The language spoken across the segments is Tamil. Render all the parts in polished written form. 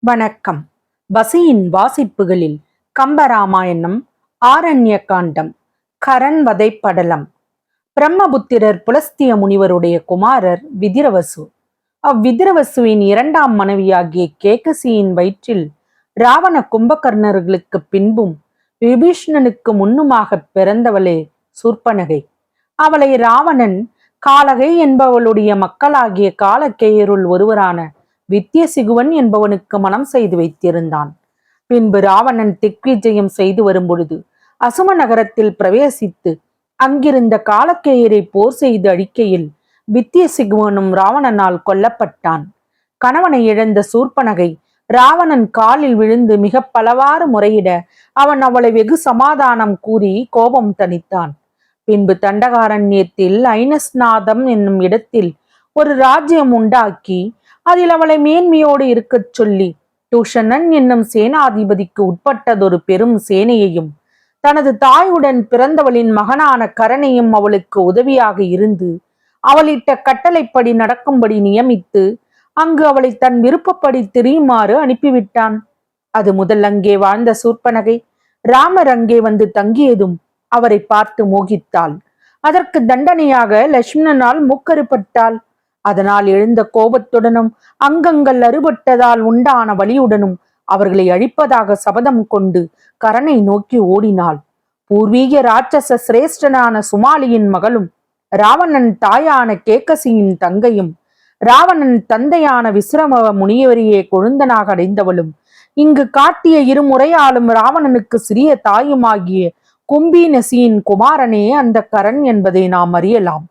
வணக்கம். பசியின் வாசிப்புகளில் கம்பராமாயணம், ஆரண்ய காண்டம், கரண் வதைப்படலம். பிரம்மபுத்திரர் புலஸ்திய முனிவருடைய குமாரர் விதிரவசு. அவ்விதிரவசுவின் இரண்டாம் மனைவியாகிய கேகசியின் வயிற்றில் ராவண கும்பகர்ணர்களுக்கு பின்பும் விபீஷ்ணனுக்கு முன்னுமாக பிறந்தவளே சூர்ப்பனகை. அவளை ராவணன் காலகை என்பவளுடைய மக்களாகிய காலக்கேயருள் ஒருவரான வித்தியசிகுவன் என்பவனுக்கு மனம் செய்து வைத்திருந்தான். பின்பு ராவணன் திக்விஜயம் செய்து வரும்பொழுது அசும நகரத்தில் பிரவேசித்து அங்கிருந்த காலக்கேயரை போர் செய்து அழிக்கையில் வித்தியசிகுவனும் ராவணனால் கொல்லப்பட்டான். கணவனை இழந்த சூர்ப்பனகை ராவணன் காலில் விழுந்து மிக பலவாறு முறையிட அவன் அவளை வெகு சமாதானம் கூறி கோபம் தணித்தான். பின்பு தண்டகாரண்யத்தில் ஐனஸ்நாதம் என்னும் இடத்தில் ஒரு ராஜ்யம் உண்டாக்கி அதில் அவளை மேன்மையோடு இருக்கச் சொல்லி தூஷணன் என்னும் சேனாதிபதிக்கு உட்பட்டதொரு பெரும் சேனையையும் தனது தாயுடன் பிறந்தவளின் மகனான கரணையும் அவளுக்கு உதவியாக இருந்து அவளிட்ட கட்டளைப்படி நடக்கும்படி நியமித்து அங்கு அவளை தன் விருப்பப்படி திரியுமாறு அனுப்பிவிட்டான். அது முதல் அங்கே வாழ்ந்த சூர்ப்பனகை ராமர் அங்கே வந்து தங்கியதும் அவரை பார்த்து மோகித்தாள். அதற்கு தண்டனையாக லட்சுமணனால் மூக்கறுபட்டாள். அதனால் எழுந்த கோபத்துடனும் அங்கங்கள் அறுபட்டதால் உண்டான வலியுடனும் அவர்களை அழிப்பதாக சபதம் கொண்டு கரனை நோக்கி ஓடினாள். பூர்வீக ராட்சச சிரேஷ்டனான சுமாலியின் மகளும் ராவணன் தாயான கேகசியின் தங்கையும் ராவணன் தந்தையான விசிரம முனிவரையே கொழுந்தனாக அடைந்தவளும் இங்கு காட்டிய இருமுறையாலும் ராவணனுக்கு சிறிய தாயுமாகிய கும்பீனசியின் குமாரனே அந்த கரண் என்பதை நாம் அறியலாம்.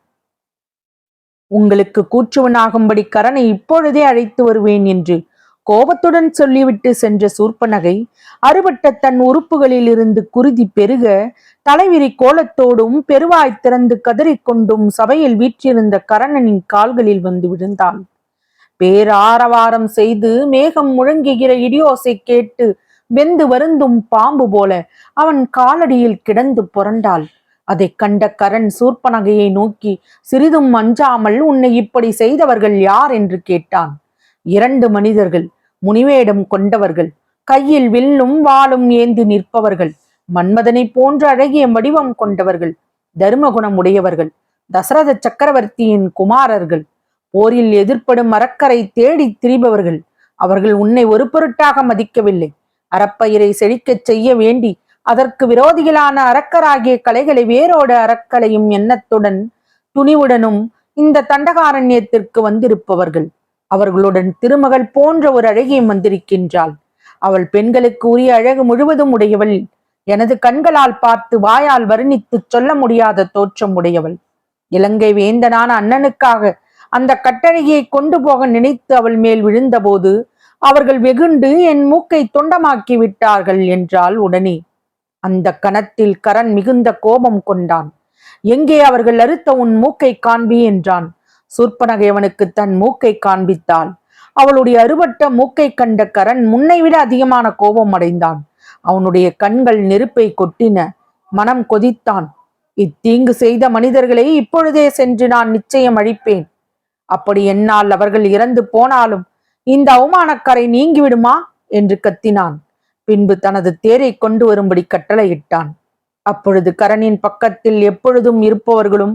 உங்களுக்கு கூற்றுவனாகும்படி கரனை இப்பொழுதே அழைத்து வருவேன் என்று கோபத்துடன் சொல்லிவிட்டு சென்ற சூர்ப்பனகை அறுபட்ட தன் உறுப்புகளில் இருந்து குருதி பெருக தலைவிரி கோலத்தோடும் பெருவாய் திறந்து கதறிக்கொண்டும் சபையில் வீற்றிருந்த கரணனின் கால்களில் வந்து விழுந்தாள். பேராரவாரம் செய்து மேகம் முழங்குகிற இடியோசை கேட்டு வெந்து வருந்தும் பாம்பு போல அவன் காலடியில் கிடந்து புரண்டாள். அதை கண்ட கரண் சூர்ப்பனகையை நோக்கி சிறிதும் அஞ்சாமல் உன்னை இப்படி செய்தவர்கள் யார் என்று கேட்டான். 2 மனிதர்கள், முனிவேடம் கொண்டவர்கள், கையில் வில்லும் வாளும் ஏந்தி நிற்பவர்கள், மன்மதனை போன்ற அழகிய வடிவம் கொண்டவர்கள், தர்மகுணம் உடையவர்கள், தசரத சக்கரவர்த்தியின் குமாரர்கள், போரில் எதிர்ப்படும் அரக்கரை தேடி திரிபவர்கள். அவர்கள் உன்னை ஒரு பொருட்டாக மதிக்கவில்லை. அறப்பயிரை செழிக்கச் செய்ய வேண்டி அதற்கு விரோதிகளான அரக்கராகிய கலைகளை வேரோடு அறக்கலையும் எண்ணத்துடன் துணிவுடனும் இந்த தண்டகாரண்யத்திற்கு வந்திருப்பவர்கள். அவர்களுடன் திருமகள் போன்ற ஒரு அழகியும் வந்திருக்கின்றாள். அவள் பெண்களுக்கு உரிய அழகு முழுவதும் உடையவள். எனது கண்களால் பார்த்து வாயால் வர்ணித்து சொல்ல முடியாத தோற்றம் உடையவள். இலங்கை வேந்தனான அண்ணனுக்காக அந்த கட்டழகியை கொண்டு போக நினைத்து அவள் மேல் விழுந்தபோது அவர்கள் வெகுண்டு என் மூக்கை தொண்டமாக்கி விட்டார்கள் என்றாள். உடனே அந்த கணத்தில் கரண் மிகுந்த கோபம் கொண்டான். எங்கே அவர்கள் அறுத்த உன் மூக்கை காண்பி என்றான். சூர்ப்பனகை அவனுக்கு தன் மூக்கை காண்பித்தாள். அவளுடைய அறுபட்ட மூக்கை கண்ட கரண் முன்னை விட அதிகமான கோபம் அடைந்தான். அவனுடைய கண்கள் நெருப்பை கொட்டின. மனம் கொதித்தான். இத்தீங்கு செய்த மனிதர்களை இப்பொழுதே சென்று நான் நிச்சயம் அழிப்பேன். அப்படி என்னால் அவர்கள் இறந்து போனாலும் இந்த அவமானக்கரை நீங்கிவிடுமா என்று கத்தினான். பின்பு தனது தேரை கொண்டு வரும்படி கட்டளையிட்டான். அப்பொழுது கரணின் பக்கத்தில் எப்பொழுதும் இருப்பவர்களும்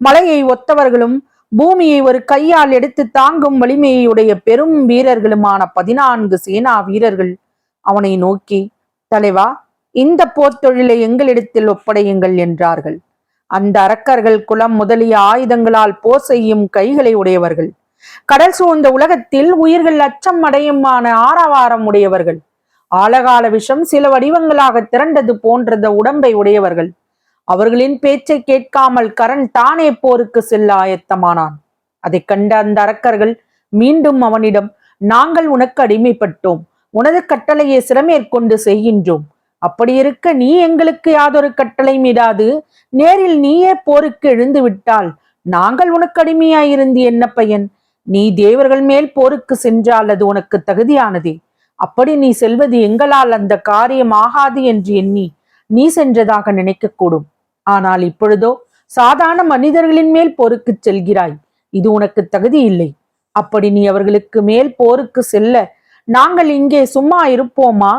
மலையை ஒத்தவர்களும் பூமியை ஒரு கையால் எடுத்து தாங்கும் வலிமையை உடைய பெரும் வீரர்களுமான 14 சேனா வீரர்கள் அவனை நோக்கி, தலைவா, இந்த போர் தொழிலை எங்களிடத்தில் ஒப்படையுங்கள் என்றார்கள். அந்த அரக்கர்கள் குலம் முதலிய ஆயுதங்களால் போர் செய்யும் கைகளை உடையவர்கள், கடல் சூழ்ந்த உலகத்தில் உயிர்கள் அச்சம் அடையுமான ஆரவாரம் உடையவர்கள், ஆழகால விஷம் சில வடிவங்களாக திரண்டது போன்றத உடம்பை உடையவர்கள். அவர்களின் பேச்சை கேட்காமல் கரண் தானே போருக்கு செல்ல ஆயத்தமானான். அதை கண்ட அந்த அரக்கர்கள் மீண்டும் அவனிடம், நாங்கள் உனக்கு அடிமைப்பட்டோம், உனது கட்டளையை சிறமேற்கொண்டு செய்கின்றோம். அப்படி இருக்க நீ எங்களுக்கு யாதொரு கட்டளை மீடாது நேரில் நீயே போருக்கு எழுந்து விட்டால் நாங்கள் உனக்கு அடிமையாயிருந்து என்ன பயன்? நீ தேவர்கள் மேல் போருக்கு சென்றால் அது உனக்கு தகுதியானதே. அப்படி நீ செல்வது எங்களால் அந்த காரியம் ஆகாது என்று எண்ணி நீ சென்றதாக நினைக்கக்கூடும். ஆனால் இப்பொழுதோ சாதாரண மனிதர்களின் மேல் போருக்கு செல்கிறாய். இது உனக்கு தகுதி இல்லை. அப்படி நீ அவர்களுக்கு மேல் போருக்கு செல்ல நாங்கள் இங்கே சும்மா இருப்போமா?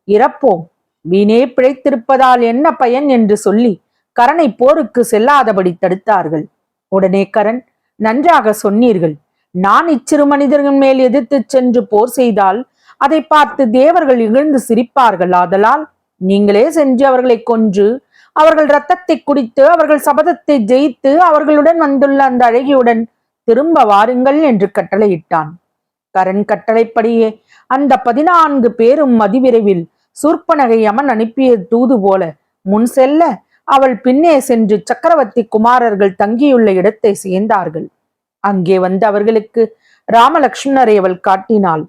இறப்போம். வீணே பிழைத்திருப்பதால் என்ன பயன் என்று சொல்லி கரனை போருக்கு செல்லாதபடி தடுத்தார்கள். உடனே கரண், நன்றாக சொன்னீர்கள். நான் இச்சிறு மனிதர்கள் மேல் எதிர்த்து சென்று போர் செய்தால் அதை பார்த்து தேவர்கள் இகழ்ந்து சிரிப்பார்கள். ஆதலால் நீங்களே சென்று அவர்களை கொன்று அவர்கள் இரத்தத்தை குடித்து அவர்கள் சபதத்தை ஜெயித்து அவர்களுடன் வந்துள்ள அந்த அழகியுடன் திரும்ப வாருங்கள் என்று கட்டளையிட்டான். கரண் கட்டளைப்படியே அந்த 14 பேரும் அதிவிரைவில் சூர்ப்பனகை யமன் அனுப்பிய தூது போல முன் செல்ல அவள் பின்னே சென்று சக்கரவர்த்தி குமாரர்கள் தங்கியுள்ள இடத்தை சேர்ந்தார்கள். அங்கே வந்து அவர்களுக்கு ராமலக்ஷ்மணரை அவள் காட்டினாள்.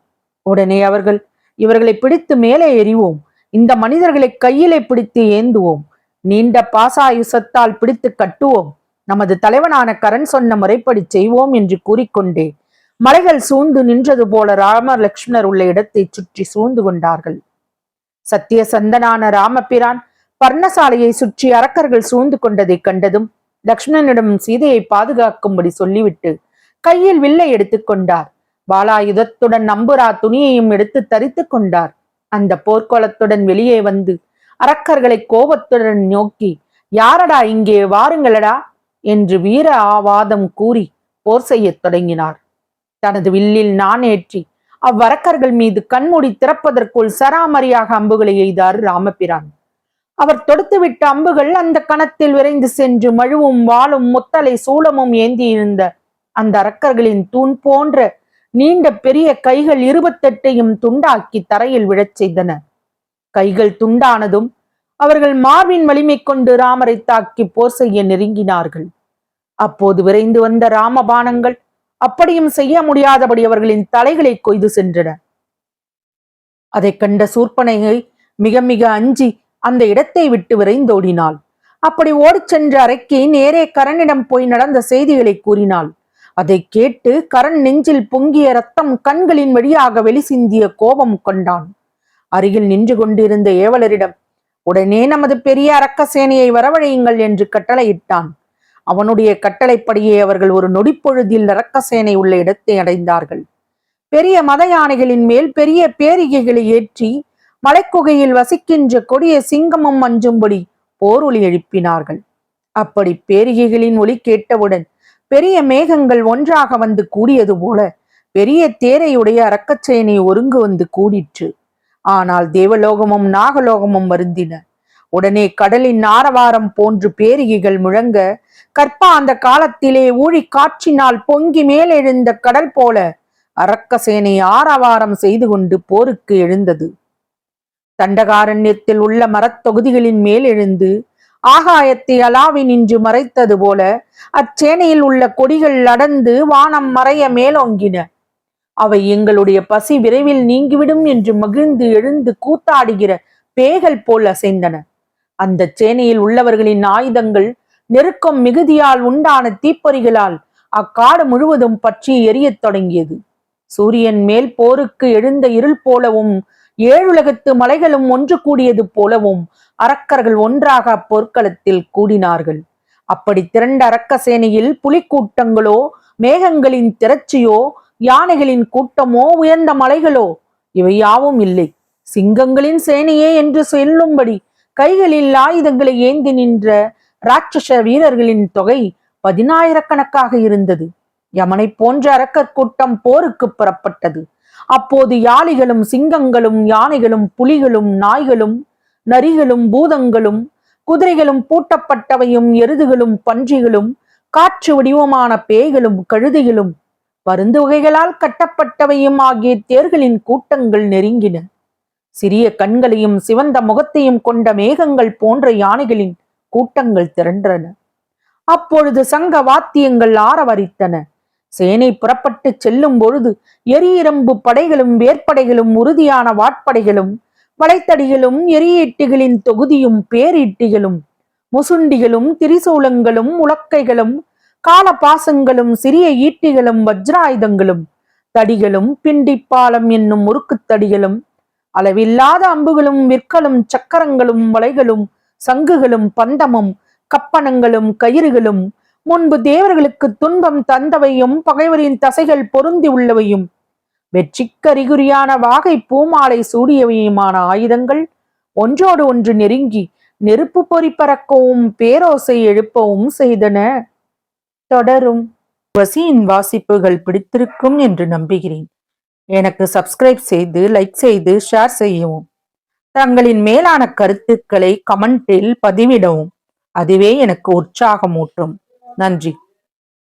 உடனே அவர்கள், இவர்களை பிடித்து மேலே எறிவோம், இந்த மனிதர்களை கையிலே பிடித்து ஏந்துவோம், நீண்ட பாசாயுசத்தால் பிடித்து கட்டுவோம், நமது தலைவனான கரண் சொன்ன முறைப்படி செய்வோம் என்று கூறிக்கொண்டே மலைகள் சூழ்ந்து நின்றது போல ராம லக்ஷ்மணர் உள்ள இடத்தை சுற்றி சூழ்ந்து கொண்டார்கள். சத்தியசந்தனான ராமபிரான் பர்ணசாலையை சுற்றி அரக்கர்கள் சூழ்ந்து கொண்டதை கண்டதும் லக்ஷ்மணனிடம் சீதையை பாதுகாக்கும்படி சொல்லிவிட்டு கையில் வில்லை எடுத்துக்கொண்டார். பாலாயுதத்துடன் நம்புரா துணியையும் எடுத்து தரித்து கொண்டார். அந்த போர்க்கோலத்துடன் வெளியே வந்து அரக்கர்களை கோபத்துடன் நோக்கி, யாரடா இங்கே, வாருங்களடா என்று வீர ஆவாதம் கூறி போர் செய்யத் தொடங்கினார். தனது வில்லில் நாணேற்றி அவ்வரக்கர்கள் மீது கண்மூடி திறப்பதற்குள் சராமரியாக அம்புகளை எய்தார் ராமபிரான். அவர் தொடுத்துவிட்ட அம்புகள் அந்த கணத்தில் விரைந்து சென்று மழுவும் வாளும் முத்தலை சூளமும் ஏந்தியிருந்த அந்த அரக்கர்களின் தூண் போன்ற நீண்ட பெரிய கைகள் 28ஐயும் துண்டாக்கி தரையில் விழச் செய்தன. கைகள் துண்டானதும் அவர்கள் மார்பின் வலிமை கொண்டு ராமரை தாக்கி போர் செய்ய நெருங்கினார்கள். அப்போது விரைந்து வந்த ராமபாணங்கள் அப்படியும் செய்ய முடியாதபடி அவர்களின் தலைகளை கொய்து சென்றன. அதை கண்ட சூர்ப்பனகை மிக மிக அஞ்சி அந்த இடத்தை விட்டு விரைந்தோடினாள். அப்படி ஓடிச் சென்ற அறைக்கு நேரே கரனிடம் போய் நடந்த செய்திகளை கூறினாள். அதை கேட்டு கரண் நெஞ்சில் பொங்கிய ரத்தம் கண்களின் வழியாக வெளி சிந்திய கோபம் கொண்டான். அருகில் நின்று கொண்டிருந்த ஏவலரிடம், உடனே நமது பெரிய அரக்க சேனையை வரவழையுங்கள் என்று கட்டளையிட்டான். அவனுடைய கட்டளைப்படியே அவர்கள் ஒரு நொடிப்பொழுதில் அரக்க சேனை உள்ள இடத்தை அடைந்தார்கள். பெரிய மத யானைகளின் மேல் பெரிய பேரிகைகளை ஏற்றி மலைக்குகையில் வசிக்கின்ற கொடிய சிங்கமும் அஞ்சும்படி போர் ஒலி எழுப்பினார்கள். அப்படி பேரிகைகளின் ஒலி கேட்டவுடன் பெரிய மேகங்கள் ஒன்றாக வந்து கூடியது போல பெரிய தேரையுடைய அரக்கச்சேனை ஒருங்கு வந்து கூடிற்று. ஆனால் தேவலோகமும் நாகலோகமும் வருந்தின. உடனே கடலின் ஆரவாரம் போன்று பேரிகைகள் முழங்க கற்பா அந்த காலத்திலே ஊழி காற்றினால் பொங்கி மேலெழுந்த கடல் போல அரக்க சேனை ஆரவாரம் செய்து கொண்டு போருக்கு எழுந்தது. தண்டகாரண்யத்தில் உள்ள மரத்தொகுதிகளின் மேல் எழுந்து ஆகாயத்தை அலாவி நின்று மறைத்தது போல அச்சேனையில் உள்ள கொடிகள் அடர்ந்து வானம் மறைய மேலோங்கின. அவை எங்களுடைய பசி விரைவில் நீங்கிவிடும் என்று மகிழ்ந்து எழுந்து கூத்தாடுகிற பேய்கள் போல் அசைந்தன. அந்த சேனையில் உள்ளவர்களின் ஆயுதங்கள் நெருக்கம் மிகுதியால் உண்டான தீப்பொறிகளால் அக்காடு முழுவதும் பற்றி எரியத் தொடங்கியது. சூரியன் மேல் போருக்கு எழுந்த இருள் போலவும் 7 உலகத்து மலைகளும் ஒன்று கூடியது போலவும் அரக்கர்கள் ஒன்றாக அப்போர்க்களத்தில் கூடினார்கள். அப்படி திரண்ட அரக்க சேனையில் புலிக்கூட்டங்களோ, மேகங்களின் திரட்சியோ, யானைகளின் கூட்டமோ, உயர்ந்த மலைகளோ இவை யாவும் இல்லை. சிங்கங்களின் சேனையே என்று சொல்லும்படி கைகளில் ஆயுதங்களை ஏந்தி நின்ற ராட்சச வீரர்களின் தொகை 10,000கணக்காக இருந்தது. யமனை போன்ற அரக்கர் கூட்டம் போருக்கு புறப்பட்டது. அப்போது யாளிகளும் சிங்கங்களும் யானைகளும் புலிகளும் நாய்களும் நரிகளும் பூதங்களும் குதிரைகளும் பூட்டப்பட்டவையும் எருதுகளும் பன்றிகளும் காற்று வடிவமான பேய்களும் கழுதைகளும் பருந்து வகைகளால் கட்டப்பட்டவையும் ஆகிய தேர்களின் கூட்டங்கள் நெருங்கின. சிறிய கண்களையும் சிவந்த முகத்தையும் கொண்ட மேகங்கள் போன்ற யானைகளின் கூட்டங்கள் திரண்டன. அப்பொழுது சங்க வாத்தியங்கள் ஆரவரித்தன. சேனை புறப்பட்டு செல்லும் பொழுது எரியரம்பு படைகளும் வேற்படைகளும் உறுதியான வாட்படைகளும் வளைத்தடிகளும் எரியீட்டிகளின் தொகுதியும் பேரீட்டிகளும் முசுண்டிகளும் திரிசூலங்களும் உலக்கைகளும் காலபாசங்களும் சிறிய ஈட்டிகளும் வஜ்ராயுதங்களும் தடிகளும் பிண்டிப்பாலம் என்னும் முறுக்குத்தடிகளும் அளவில்லாத அம்புகளும் விற்களும் சக்கரங்களும் வளைகளும் சங்குகளும் பந்தமும் கப்பணங்களும் கயிறுகளும், முன்பு தேவர்களுக்கு துன்பம் தந்தவையும் பகைவரின் தசைகள் பொருந்தி உள்ளவையும் வெற்றிக்கறிகுறியான வாகை பூமாலை சூடியவையுமான ஆயுதங்கள் ஒன்றோடு ஒன்று நெருங்கி நெருப்பு பொறி பறக்கவும் பேரோசை எழுப்பவும் செய்தன. தொடரும். வசியின் வாசிப்புகள் பிடித்திருக்கும் என்று நம்புகிறேன். எனக்கு சப்ஸ்கிரைப் செய்து, லைக் செய்து, ஷேர் செய்யவும். தங்களின் மேலான கருத்துக்களை கமெண்டில் பதிவிடவும். அதுவே எனக்கு உற்சாகமூட்டும். நன்றி.